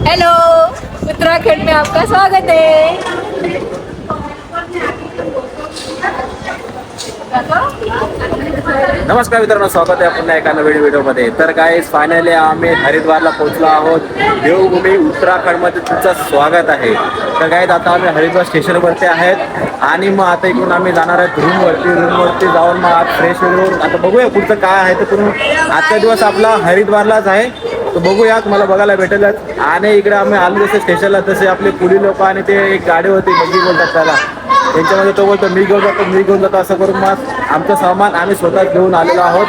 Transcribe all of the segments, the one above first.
Hello, Uttarakhand में आपका स्वागत है। नमस्कार मित्रांनो, स्वागत आहे पुन्हा एका नवीन व्हिडिओमध्ये. तर गाईस फायनली आम्ही हरिद्वारला पोहोचलो आहोत. देवभूमी उत्तराखंडमध्ये तुमचं स्वागत आहे. तर गाईस आता आम्ही हरिद्वार स्टेशनवरती आहेत आणि मग आता इकडून आम्ही जाणार आहेत रूमवरती जाऊन मग आज फ्रेश होऊन आता बघूया पुढचं काय आहे. तर पूर्ण आजचा दिवस आपला हरिद्वारलाच आहे. तर बघूया मला बघायला भेटेलच. आणि इकडे आम्ही आलो जसे स्टेशनला तसे आपले पुली लोक आणि ते एक गाडी होती बग्गी बोलतात त्याला, त्यांच्यामध्ये तो बोलतो मी घेऊन जातो असं करून मग आमचं सामान आम्ही स्वतः घेऊन आलेलो आहोत.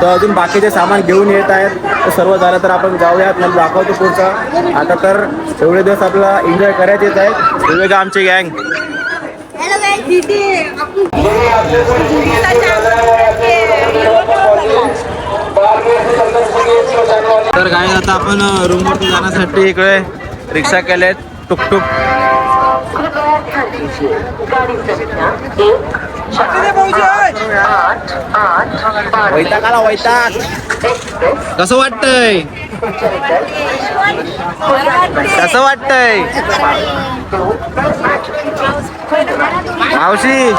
तर अजून बाकीचे सामान घेऊन येत आहेत. तर सर्व झालं तर आपण जाऊयात, मला दाखवतो पुढचं. आता तर एवढे दिवस आपल्याला एन्जॉय करायचेच आहेत. हे बघा आमची गँग. तर काय आता आपण रूमवरती जाण्यासाठी इकडे रिक्षा केलेत, टुकटुक. वैताग आला वैताग. कसं वाटतंय? कसं वाटतंय मावशी?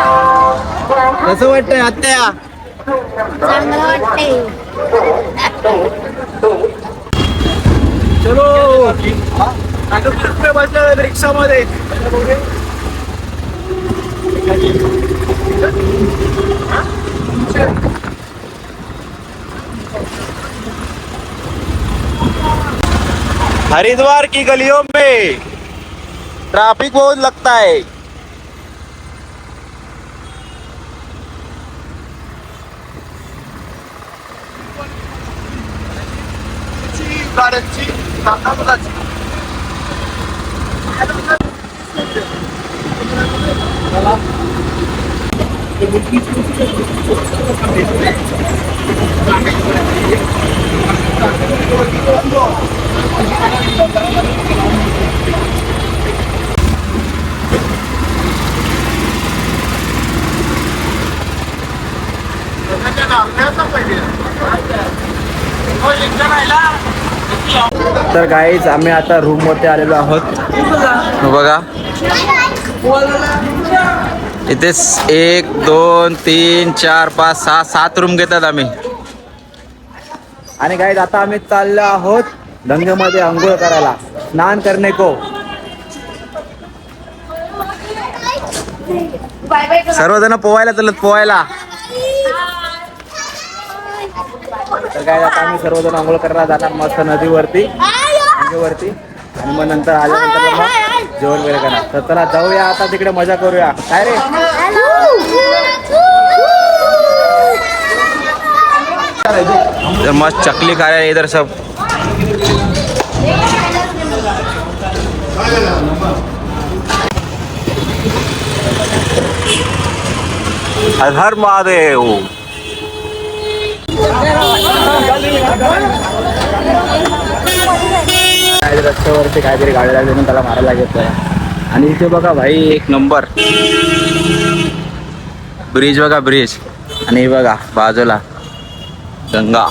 कसं वाटतंय आत्या? चलो बसलं रिक्षामध्ये. हरिद्वार की गलियों में ट्रैफिक बहुत लगता है. तर गाईज आम्ही आता रूम वरती आलेलो आहोत. बघा इथे 1 2 3 4 5 6 7 रूम घेतात आम्ही. आणि गाईज आता आम्ही चाललो आहोत गंगेमध्ये अंघोळ करायला, स्नान करणे को. सर्वजण पोहायला चालत पोहायला. तर काय आता आम्ही सर्वजण अंघोळ करायला जाणार मस्त नदीवरती आणि मग नंतर आल्यानंतर मग जेवण वगैरे करणार. तर चला जाऊया आता तिकडे, मजा करूया. काय रे मस्त चकली खा रहे इधर सब. हर हर महादेव. रस्त्यावरती काहीतरी गाडी लागली म्हणून त्याला मारायला घेतोय. आणि इथे बघा भाई एक नंबर ब्रिज बघा, ब्रिज. आणि बघा बाजूला गंगा.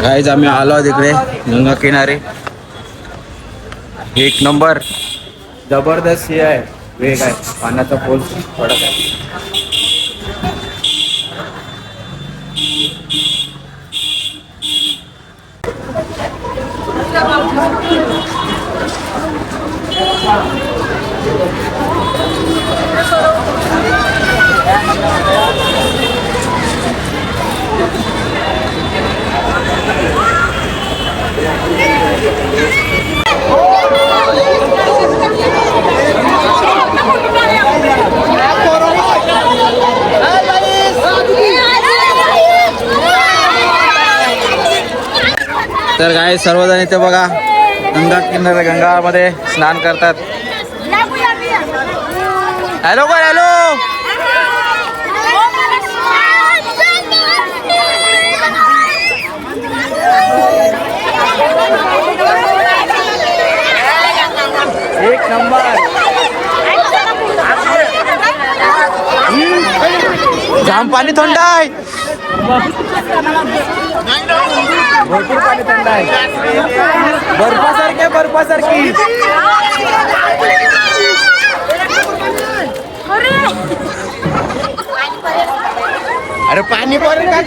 गाईज आम्ही आलो तिकडे गंगा किनारे. एक नंबर जबरदस्त हे आहे, वेग आहे, पाण्याचा पोल पडत आहे. तर काय सर्वजण इथे बघा गंगा किनारे गंगामध्ये स्नान करतात. हॅलो कोण हॅलो. एक नंबर. जाम पाणी थंड आहे. भरपूर पाणी थंड आहे. बर्फासारखी. अरे पाणी पण काय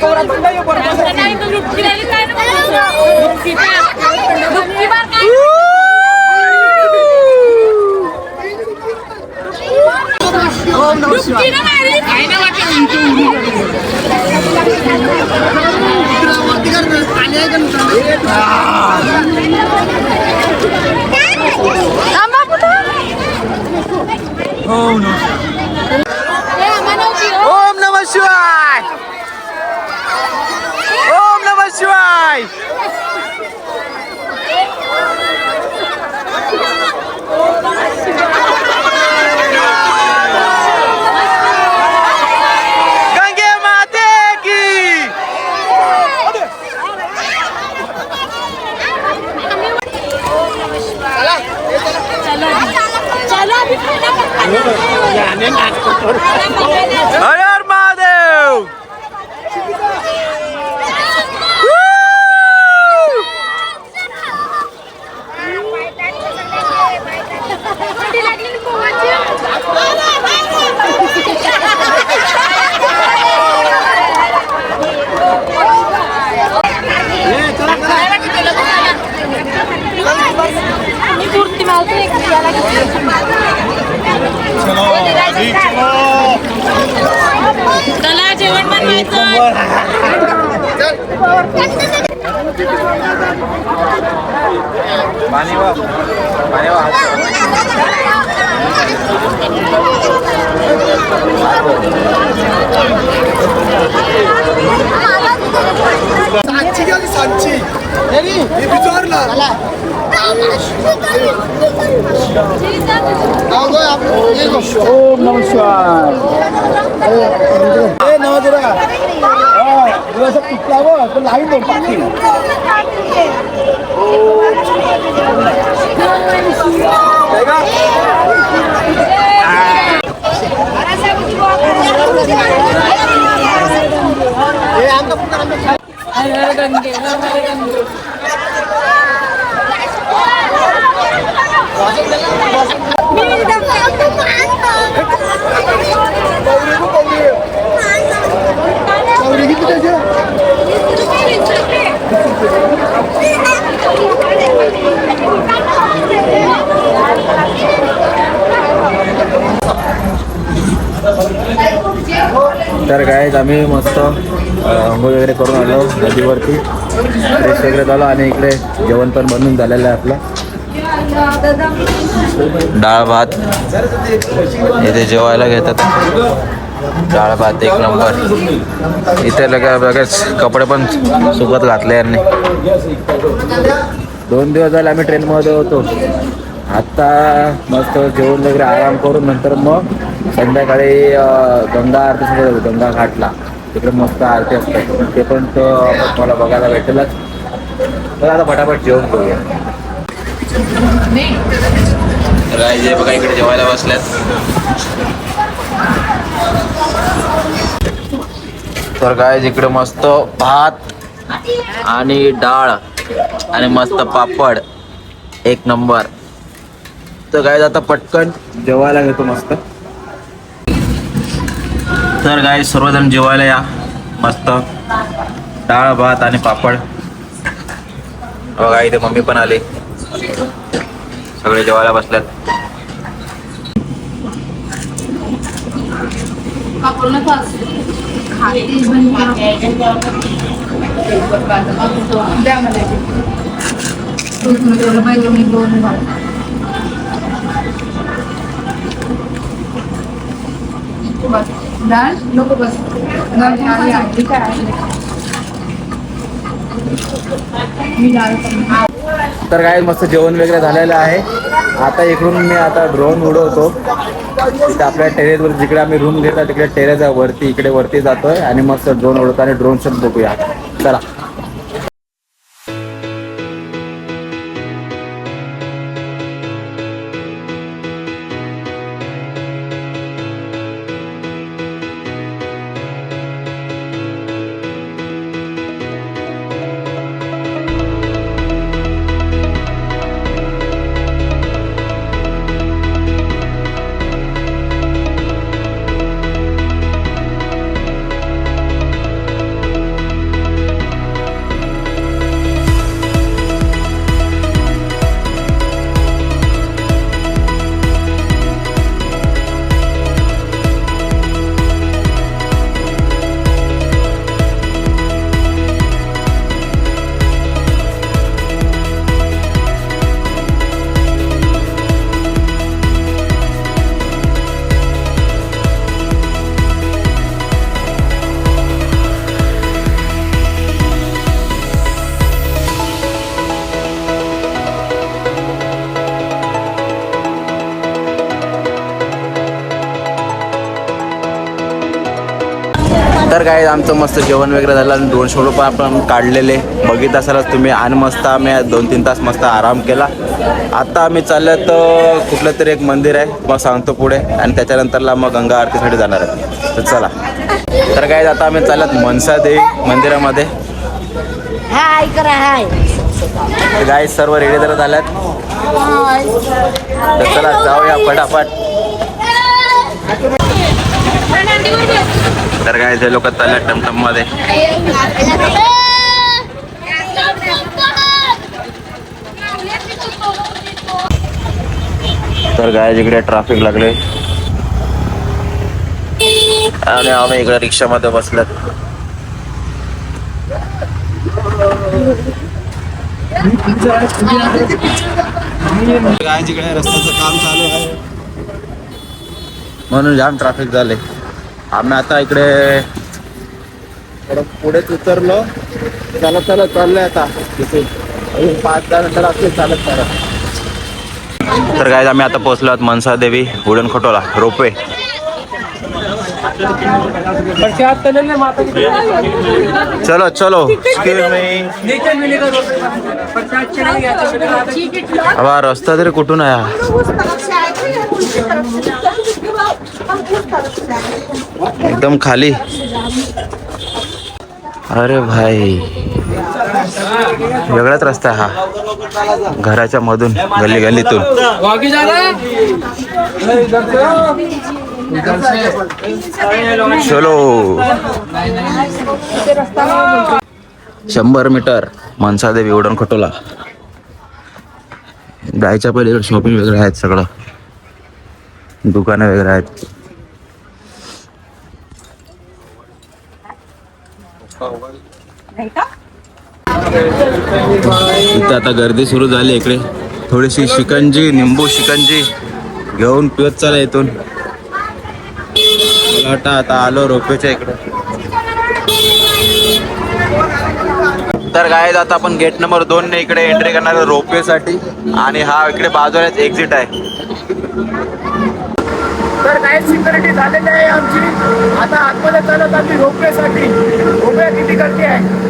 ओम नमः शिवाय. ओम नमः शिवाय. गंगे माते की. हर हर महादेव. चला जेवण बनवायचं. पाणी वा सांची गेली सांची हे विचारला ओम नमः शिवाय. ए नवजरा दिवस कुठलावं तर लाईन दोन पाठी. तर काय आम्ही मस्त अंघोळ वगैरे करून आलो नदीवरती. फ्रेश वगैरे झालो आणि इकडे जेवण पण बनवून झालेलं आहे आपलं. डाळ भात इथे जेवायला घेतात. डाळ भात एक नंबर. इथे लगेच कपडे पण सुकत घातले यांनी. 2 दिवस झाले आम्ही ट्रेनमध्ये होतो. आता मस्त जेवण वगैरे आराम करून नंतर मग संध्याकाळी गंगा आरती गंगा घाटला. तिकडे मस्त आरती असतात. ते पण मला बघायला भेटेलच. तर आता फटाफट जेवण करूया. काय जे बघा इकडे जेवायला बसल्यात. तर काय इकडे मस्त भात आणि डाळ आणि मस्त पापड एक नंबर. तर काय आता पटकन जेवायला घेतो मस्त. तर काय सर्वजण जेवायला या. मस्त डाळ भात आणि पापड. बघा इथे मम्मी पण आली. सगळे जेवायला बसल्यात. डाळ नको बस. तर काय मस्त जेवण वगैरे झालेलं आहे. आता इकडून मी आता ड्रोन उडवतो तिथे आपल्या टेरेसवर जिकडे आम्ही रूम घेतला तिकडे टेरेस आहे वरती, इकडे वरती जातोय आणि मस्त ड्रोन उडवतो आणि ड्रोन शॉट बघूया. चला. तर काय आमचं मस्त जेवण वगैरे झालं आणि 200 रुपये आपण काढलेले बघित असालच तुम्ही. आणि मस्त आम्ही 2-3 तास मस्त आराम केला. आता आम्ही चाललो तर कुठलं तरी एक मंदिर आहे, मग सांगतो पुढे, आणि त्याच्यानंतरला मग गंगा आरतीसाठी जाणार आहे. तर चला. तर काय आता आम्ही चालत मनसा देवी मंदिरामध्ये. हाय करा हाय. गाय सर्व रेडी जरा झाल्यात. तर चला जाऊया फटाफट. तर काय ते लोक चालले टमटम मध्ये. तर काय जिकडे ट्रॅफिक लागले आणि आम्ही इकडे रिक्षामध्ये बसल्यात. काय जिकडे रस्त्याचं काम चालू आहे म्हणून जाम ट्रॅफिक झाले. आम्ही आता इकडे पुढेच उतरलो. चालत चालत चाललंय आता तिथे 5-10 मिनिटं लागतील चालत चालत. तर काय आम्ही आता पोहोचलो आहोत मनसा देवी उडण खटोला रोपवे. चलो चलो. अब रस्ता तरी कुठून आहे? एकदम खाली. अरे भाई वेगळाच रस्ता हा, घराच्या मधून गल्ली गल्लीतून. चलो 100 मीटर मनसा देवी उडण खटोला. जायच्या पहिले शॉपिंग वगैरे आहेत, सगळं दुकानं वगैरे आहेत. इथं आता गर्दी सुरू झाली. इकडे थोडीशी शिकंजी, निंबू शिकंजी घेऊन पिवत चाला इथून. आता आलो रोपेच्या इकडे. तर काय आता आपण गेट नंबर 2 ने इकडे एंट्री करणार रोपवे साठी. आणि हा इकडे बाजूला एक्झिट आहे. तर काय सिक्युरिटी झालेली आहे आमची. आता आतमध्ये चालत आम्ही रोपवे साठी. रोपवे किती गर्दी आहे.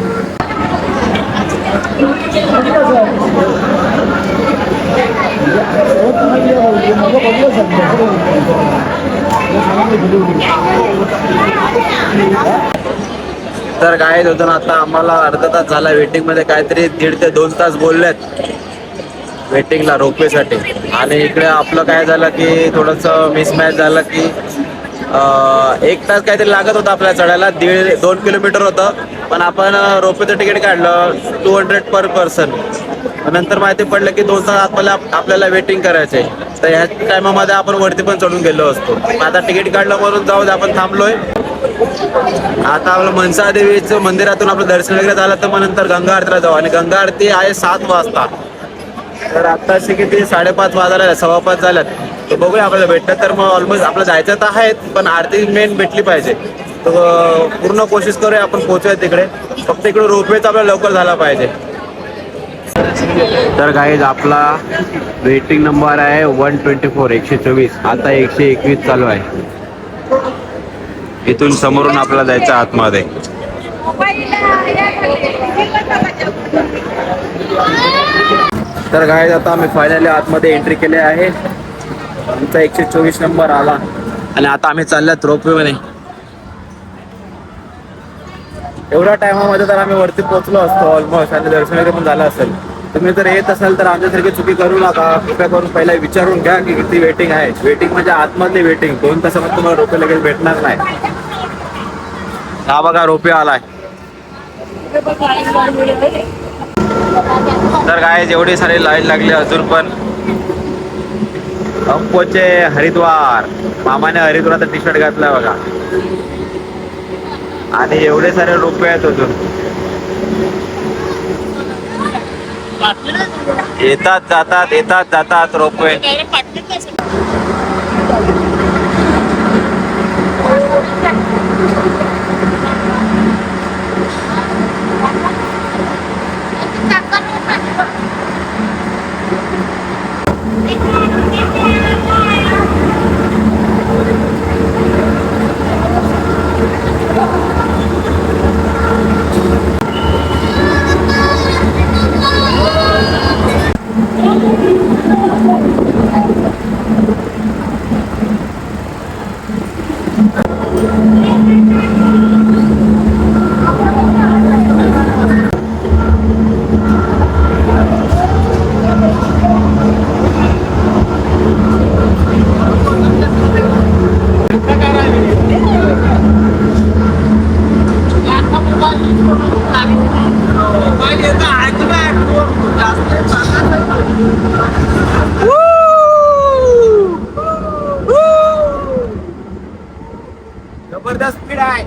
तर काय होतं आता आम्हाला अर्धा तास झाला वेटिंग मध्ये. काहीतरी 1.5 ते 2 तास बोललेत वेटिंगला रोपवेसाठी. आणि इकडे आपलं काय झालं की थोडंसं मिसमॅच झालं की 1 तास काहीतरी लागत होता आपल्याला चढायला. 1.5-2 किलोमीटर होतं, पण आपण रोपवेचं तिकीट काढलं 200 पर पर्सन. नंतर माहिती पडलं की 2 तास आपल्याला वेटिंग करायचे. तर ह्या टायमामध्ये आपण वरती पण चढून गेलो असतो. आता तिकीट काढलं म्हणून जाऊ दे, आपण थांबलोय. आता आपलं मनसा देवीचं मंदिरातून आपलं दर्शन वगैरे झालं तर मग नंतर गंगा आरतीला जाऊ. आणि गंगा आरती आहे 7 वाजता. तर आत्ताशी किती 5:30 वाजायला 5:15 झाल्यात. तर बघूया आपल्याला भेटतं तर मग ऑलमोस्ट आपलं जायचं तर आहे, पण आरती मेन भेटली पाहिजे. तर पूर्ण कोशिश करूया आपण पोहोचूया तिकडे. फक्त इकडे रोपवेचा आपल्याला लवकर झाला पाहिजे. तर गाईज आपला वेटिंग नंबर आहे 124 124. आता 121 चालू आहे. इथून समोरून आपल्याला जायचं आतमध्ये. तर गाईज आता आम्ही फायनली आतमध्ये एंट्री केली आहे. आमचा 124 नंबर आला आणि आता आम्ही चालल्यात रोपवेमध्ये. एवढ्या टायमामध्ये तर आम्ही वरती पोहोचलो असतो ऑलमोस्ट आणि दर्शन वगैरे पण झालं असेल. तुम्ही जर येत असाल तर आमच्यासारखी चुकी करू नका. कृपया करून पहिला विचारून घ्या की किती वेटिंग आहे. वेटिंग म्हणजे आतमधली वेटिंग. 2 तासामध्ये तुम्हाला रोपे लगेच भेटणार नाही. हा बघा रोपे आलाय. तर काय एवढी सारी लाईन लागली अजून पण. हम पोचे हरिद्वार. मामाने हरिद्वारचा टी शर्ट घातलाय बघा आणि एवढे सारे रोपे आहेत अजून. येतात जातात रोपवे. जबरदस्त स्पीड आहे.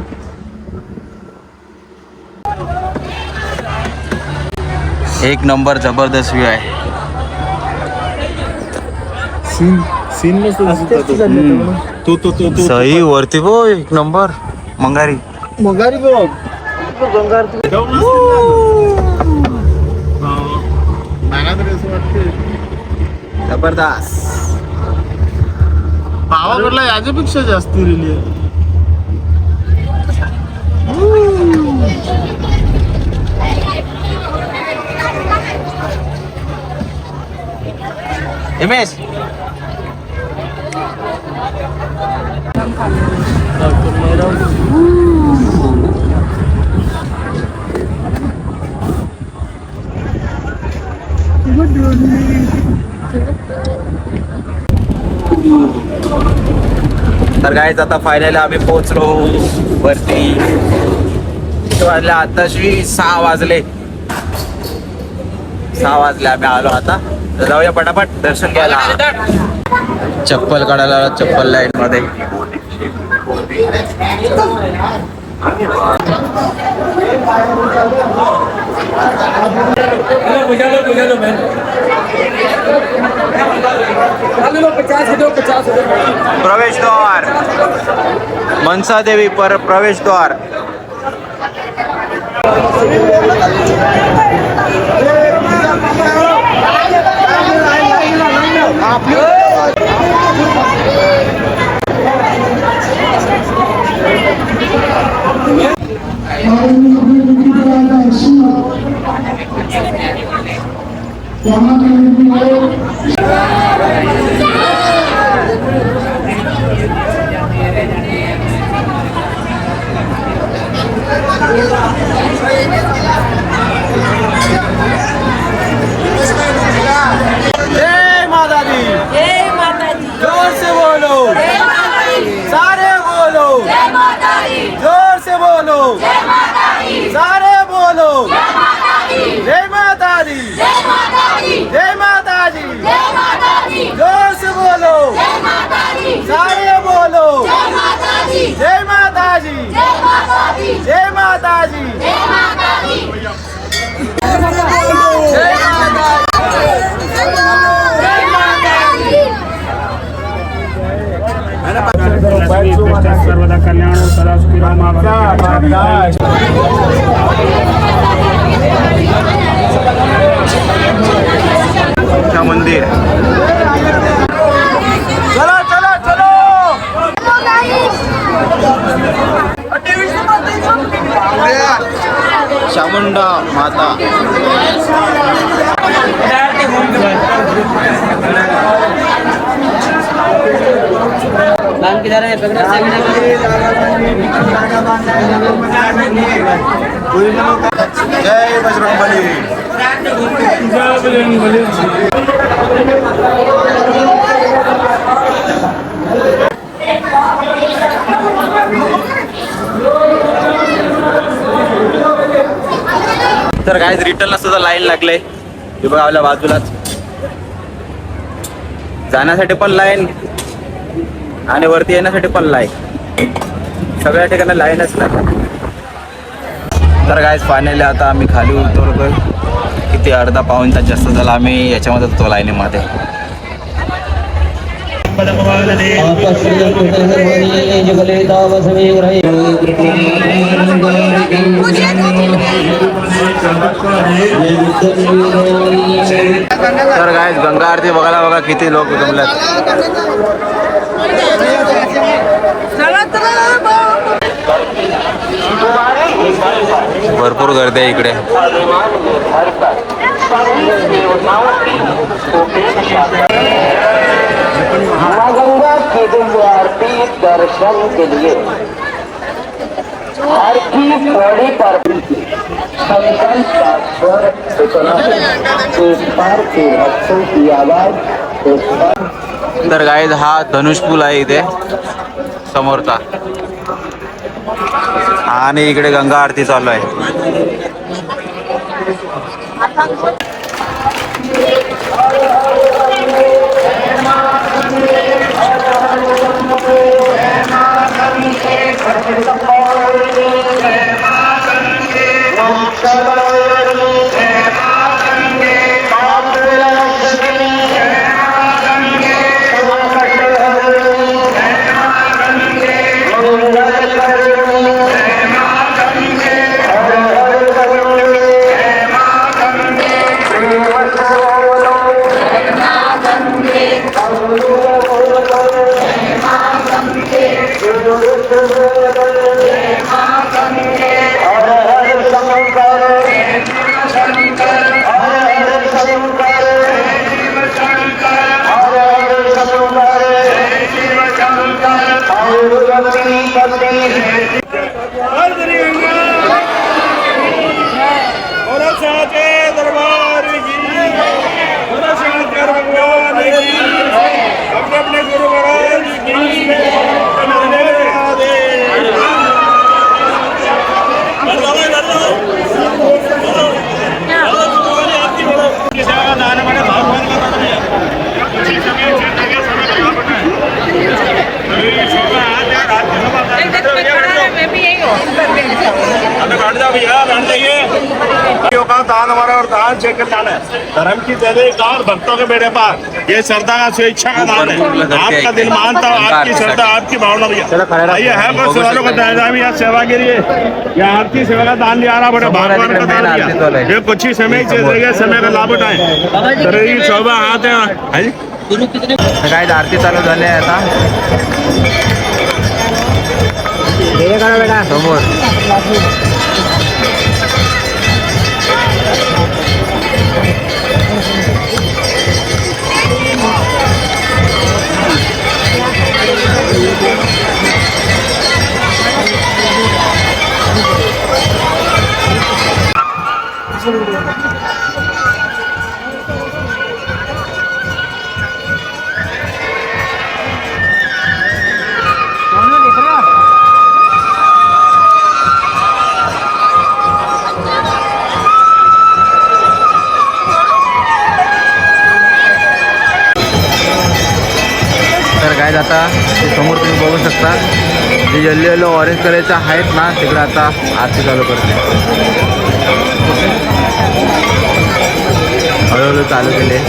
एक नंबर जबरदस्त व्यू आहे. सीन मस्त सही वरती बो एक नंबर. मंगारी बघ जबरदस्त. भावाकडला याच्यापेक्षा जास्त रिली आहे. एमएस तर गाईज आता फायनली आम्ही पोहोचलो वरती. किती वाजले आताशी 6 वाजले. 6 वाजले आम्ही आलो. आता तर जाऊया पटापट दर्शन घ्यायला. चप्पल काढायला चप्पल लाईन मध्ये. प्रवेश द्वार मनसा देवी पर प्रवेश द्वार. जय माता दी. जय माता दी. जोर से बोलो. जय माता दी. सारे बोलो. जय माता दी. जोर से बोलो. जय माता दी. सारे बोलो. जय माता दी. जय माता दी. जय माता दी. जय माता दी. जय माता दी. जोर से बोलो. जय माता दी. सारे बोलो. जय माता दी. जय माता दी. जय माता दी. जय माता दी. जय माता दी. जय माता सर्वदा कल्याण सदा सुखी राम. चामुंडा माता. जय बजरंगबली. तर काय रिटर्नला सुद्धा लाईन लागले. हे बघा आपल्या बाजूलाच जाण्यासाठी पण लाईन आणि वरती येण्यासाठी पण लाईन. सगळ्या ठिकाणी लाईनच नाही. तर काय फायनली आता आम्ही खाली उतरतोय. किती अर्धा पाऊण तास जास्त झाला आम्ही याच्यामध्ये होतो लाईनीमध्ये. तर काय गंगा आरती बघायला बघा किती लोक जमल्यात. भरपूर गर्दी आहे इकडे. गंगा की दिव्य आरती दर्शन के लिए हर की पौड़ी पर संकल्प का स्वर सुना. एक बार के बच्चों की आवाज. तर गाईज हा धनुष पूल आहे इथे समोरचा आणि इकडे गंगा आरती चालू आहे. दरबार की अपने गुरु महाराज का दान हमारा और दान चेक दान है. धर्म की जय और भक्तों के बेड़े पार. ये श्रद्धा का स्वेच्छा का दान है. आपका दिल मानता हो, आपकी श्रद्धा, आपकी भावना भैया ये है. बस वालों का दान यहाँ सेवा के लिए या आपकी सेवा का दान लिया रहा बड़े भगवान का दान लिया. ये कुछ ही समय समय का लाभ उठाए. शोभा हाथ है काय आरती चालू झाली आहे आता समोर. आता समोर तुम्ही बघू शकता जे येलो येलो ऑरेंज कलरचे आहेत ना तिकडे आता आरती चालू करते. हळूहळू चालू केले.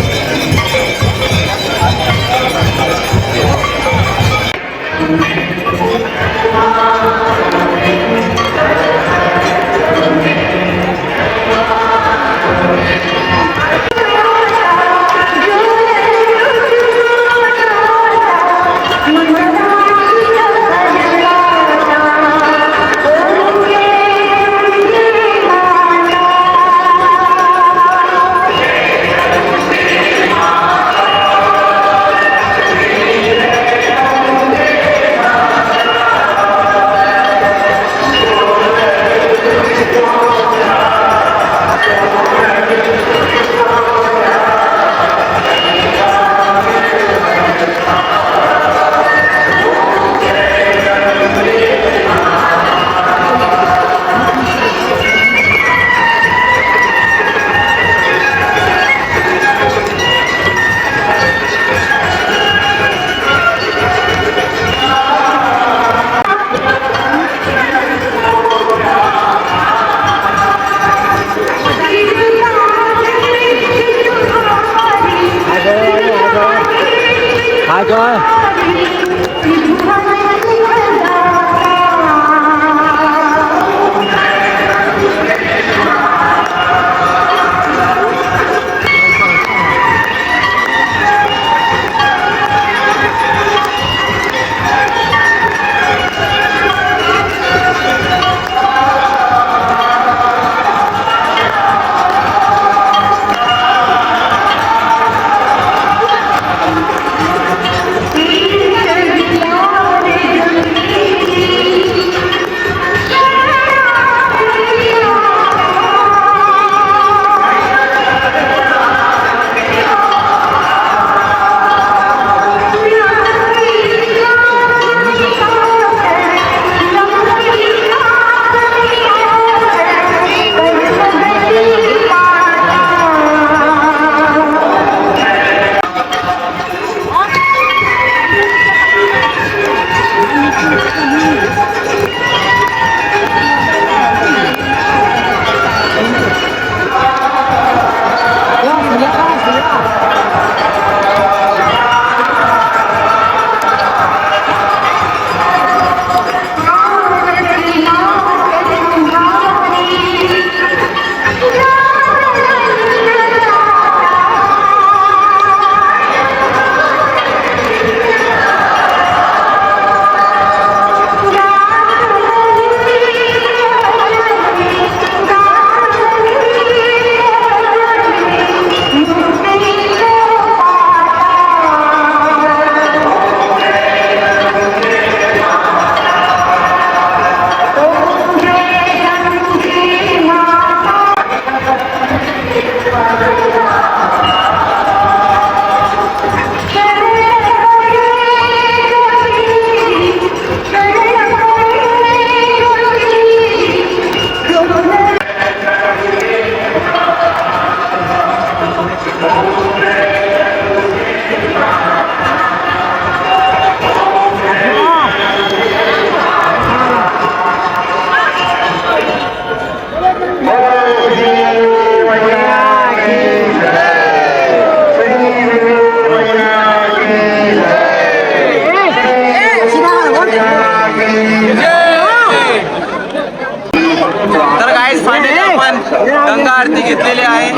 गंगा आरती घेतलेली आहे.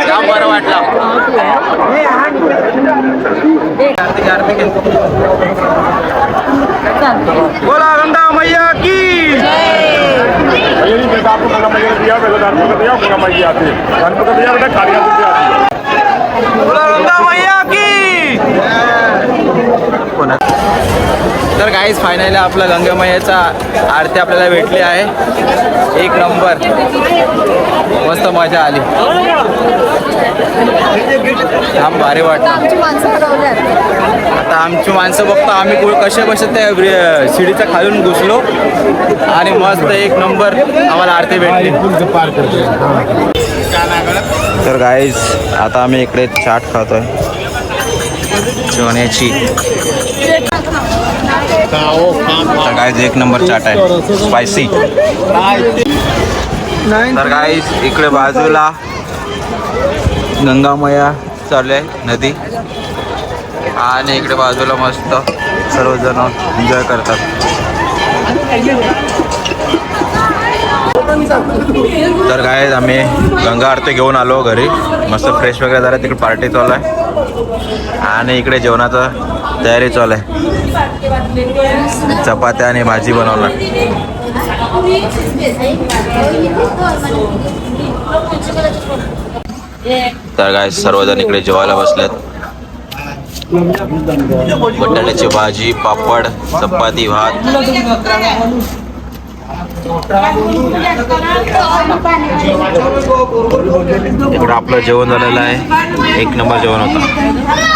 जाम बरं वाटलं. आरती घेतली. बोला गंगा मैया की बोला गंगा मैया की. तर गाईज फायनली आपला गंगा मैयाचा आरती आपल्याला भेटली आहे. एक नंबर मस्त मजा आली. जाम भारी वाटलं. आता आमची माणसं बघतो आम्ही कशा त्या शिडीच्या खालून घुसलो आणि मस्त एक नंबर आम्हाला आरती भेटली. तर गाईज आता आम्ही इकडे चाट खातोय चण्याची. तर गाईज एक नंबर चाट आहे स्पायसी. तर गाईज इकडे बाजूला गंगामया चालू आहे नदी आणि इकडे बाजूला मस्त सर्वजण एन्जॉय करतात. तर गाईज आम्ही गंगा आरती घेऊन आलो घरी. मस्त फ्रेश वगैरे झालं. तिकडे पार्टी चालू आहे आणि इकडे जेवणाचा तयारी चालू आहे. चपात्या आणि भाजी बनवणार. तर गाईज सर्वजण इकडे जेवायला बसलेत. बटाट्याची भाजी, पापड, चपाती, भात. इकडं आपलं जेवण झालेलं आहे. एक नंबर जेवण होतं.